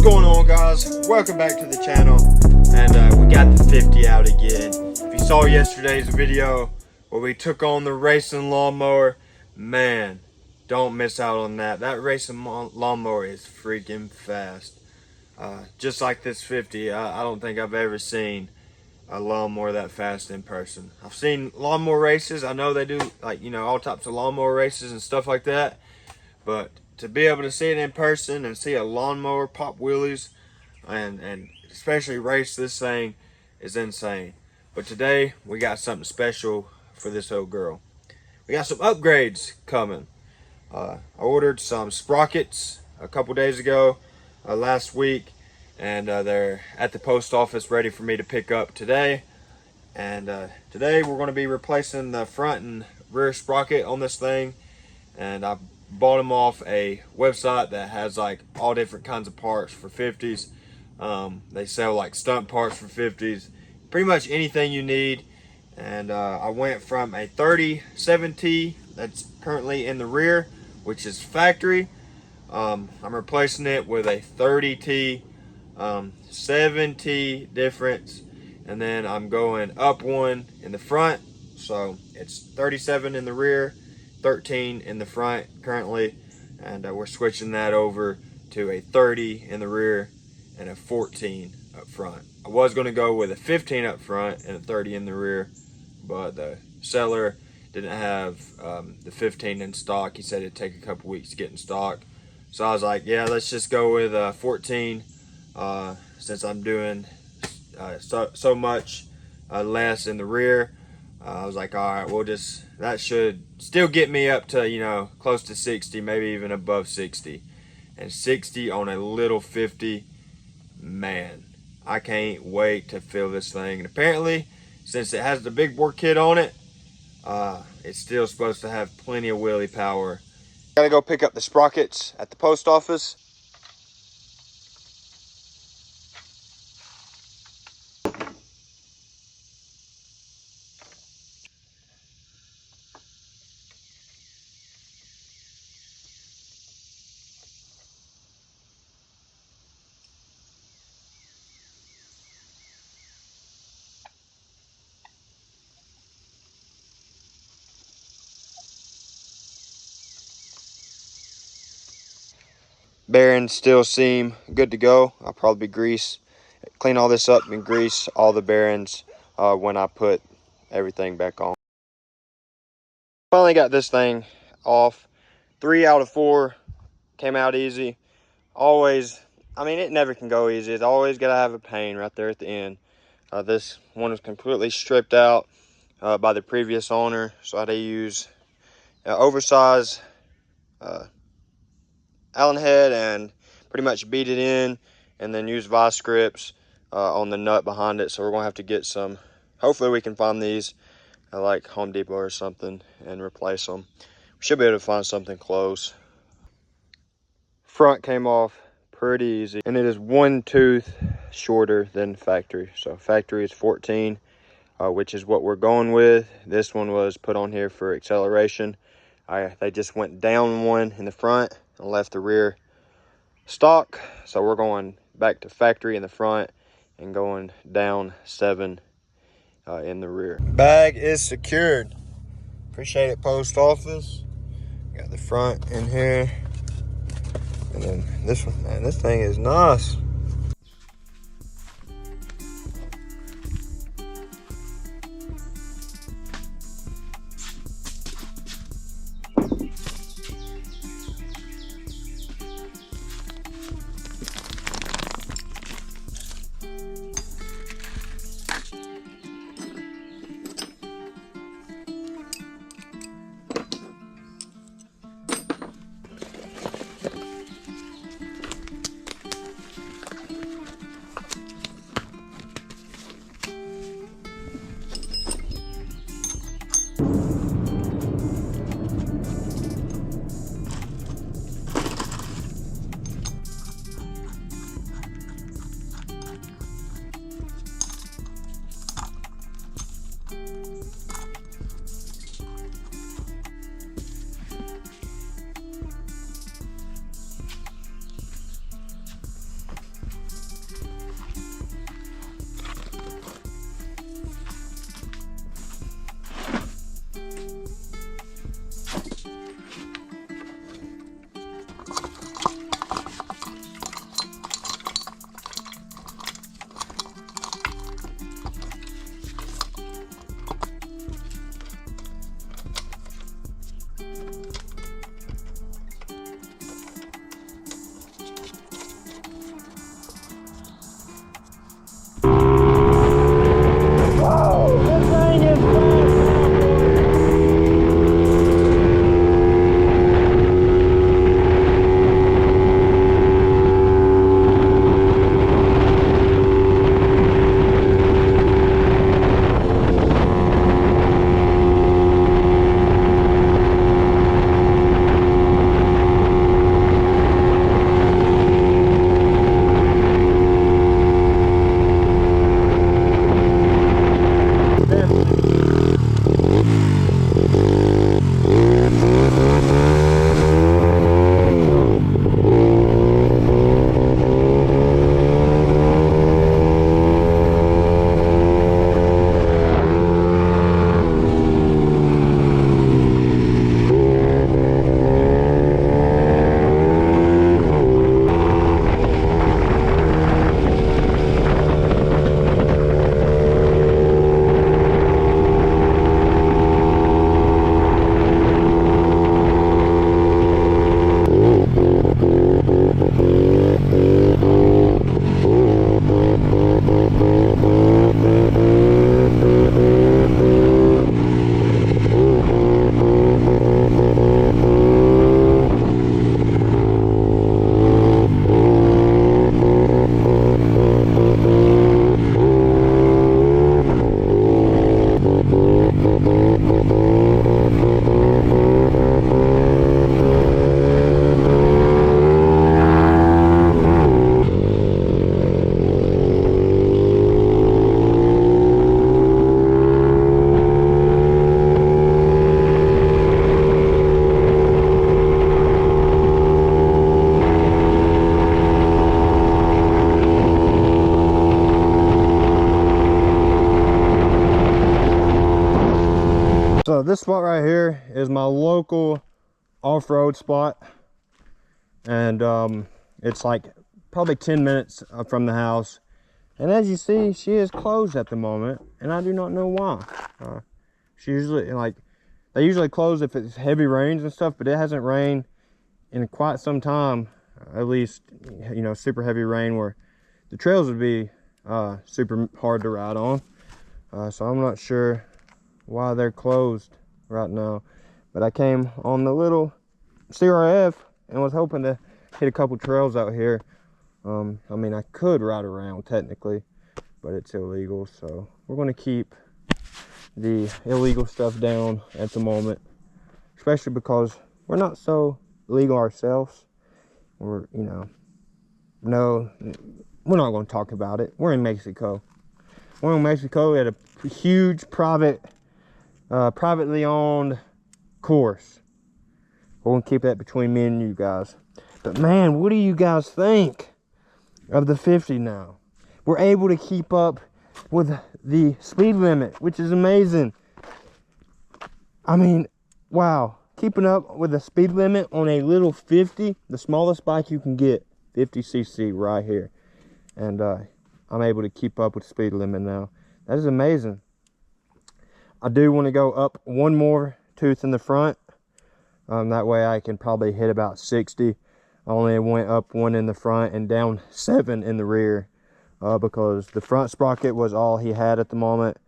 going on, guys? Welcome back to the channel, and we got the 50 out again. If you saw yesterday's video where we took on the racing lawnmower, man, don't miss out on that. That racing lawnmower is freaking fast. Just like this 50, I don't think I've ever seen a lawnmower that fast in person. I've seen lawnmower races. I know they do, like, you know, all types of lawnmower races and stuff like that, but to be able to see it in person and see a lawnmower pop wheelies and especially race this thing is insane. But today we got something special for this old girl. We got some upgrades coming. I ordered some sprockets a couple days ago, last week, and they're at the post office ready for me to pick up today. And today we're going to be replacing the front and rear sprocket on this thing, and I bought them off a website that has like all different kinds of parts for 50s. They sell like stunt parts for 50s, pretty much anything you need. And I went from a 37T that's currently in the rear, which is factory. I'm replacing it with a 30T, 7T difference, and then I'm going up one in the front, so it's 37 in the rear, 13 in the front currently, and we're switching that over to a 30 in the rear and a 14 up front. I was going to go with a 15 up front and a 30 in the rear, but the seller didn't have the 15 in stock. He said it'd take a couple weeks to get in stock, so I was like, yeah, let's just go with 14 since I'm doing so much less in the rear. I was like, all right, that should still get me up to, you know, close to 60, maybe even above 60. And 60 on a little 50, man, I can't wait to feel this thing. And apparently, since it has the big bore kit on it, it's still supposed to have plenty of wheelie power. Gotta go pick up the sprockets at the post office. Bearings still seem good to go. I'll probably clean all this up and grease all the bearings when I put everything back on. Finally got this thing off. 3 out of 4 came out easy. Always, I mean, it never can go easy. It's always got to have a pain right there at the end. This one was completely stripped out by the previous owner, so I had to use oversized Allen head and pretty much beat it in, and then use vice grips on the nut behind it. So we're gonna have to get some, hopefully we can find these at like Home Depot or something and replace them. We should be able to find something close. Front came off pretty easy, and it is 1 tooth shorter than factory. So factory is 14, which is what we're going with. This one was put on here for acceleration. They just went down 1 in the front and left the rear stock, so we're going back to factory in the front and going down 7 in the rear. Bag is secured. Appreciate it, post office. Got the front in here, and then this one, man, this thing is nice. this spot right here is my local off-road spot, and it's like probably 10 minutes from the house. And as you see, she is closed at the moment, and I do not know why. She usually, like, they usually close if it's heavy rains and stuff, but it hasn't rained in quite some time. At least, you know, super heavy rain where the trails would be super hard to ride on. So I'm not sure why they're closed right now. But I came on the little CRF and was hoping to hit a couple trails out here. I mean, I could ride around technically, but it's illegal, so we're going to keep the illegal stuff down at the moment, especially because we're not so legal ourselves. We're, you know, no, we're not going to talk about it. We're in Mexico. We're in Mexico at a huge privately owned course. We're going to keep that between me and you guys. But man, what do you guys think of the 50 now? We're able to keep up with the speed limit, which is amazing. I mean, wow. Keeping up with the speed limit on a little 50, the smallest bike you can get, 50cc right here. And I'm able to keep up with the speed limit now. That is amazing. I do want to go up one more tooth in the front. That way I can probably hit about 60. I only went up one in the front and down 7 in the rear because the front sprocket was all he had at the moment,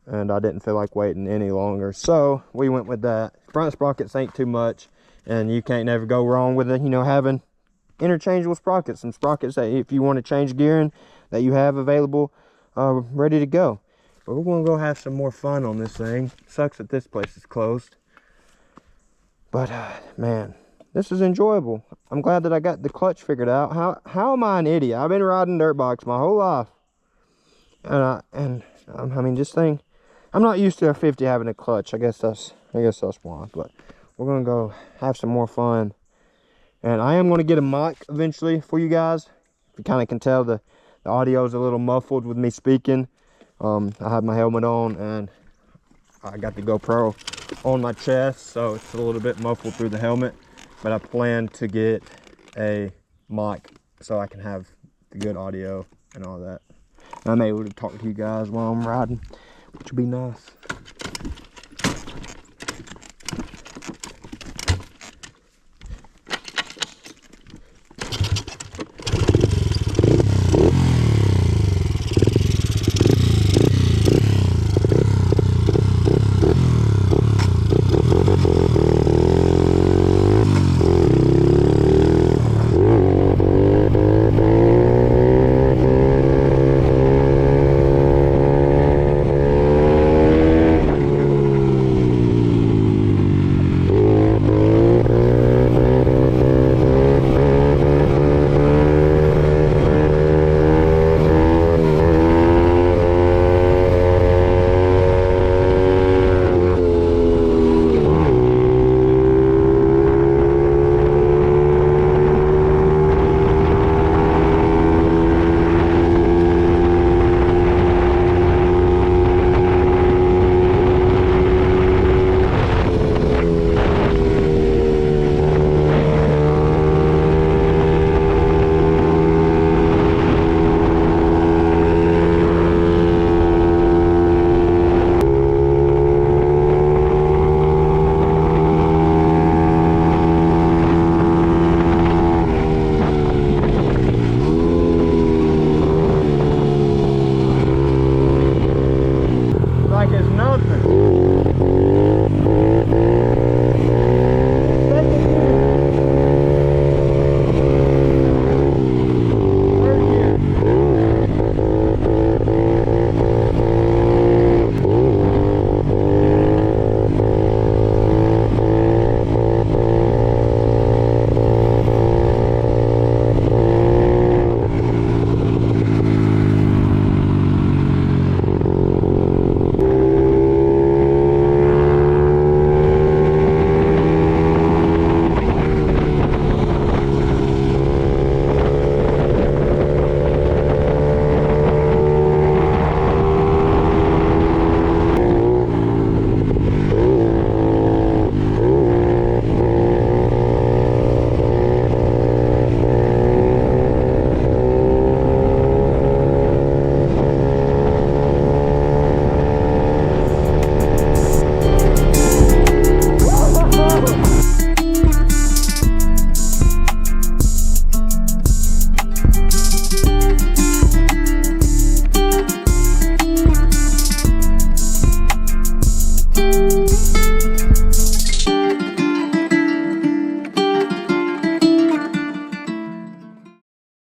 and I didn't feel like waiting any longer, so we went with that. Front sprockets ain't too much, and you can't never go wrong with it, you know, having interchangeable sprockets. Some sprockets that if you want to change gearing that you have available, ready to go. But we're gonna go have some more fun on this thing. Sucks that this place is closed, but man, this is enjoyable. I'm glad that I got the clutch figured out. How am I an idiot? I've been riding dirt bikes my whole life, and I mean, this thing, I'm not used to a 50 having a clutch. I guess that's why. But we're gonna go have some more fun, and I am gonna get a mic eventually for you guys. If you kind of can tell, the audio is a little muffled with me speaking. I have my helmet on, and I got the GoPro on my chest, so it's a little bit muffled through the helmet. But I plan to get a mic so I can have the good audio and all that. And I'm able to talk to you guys while I'm riding, which would be nice.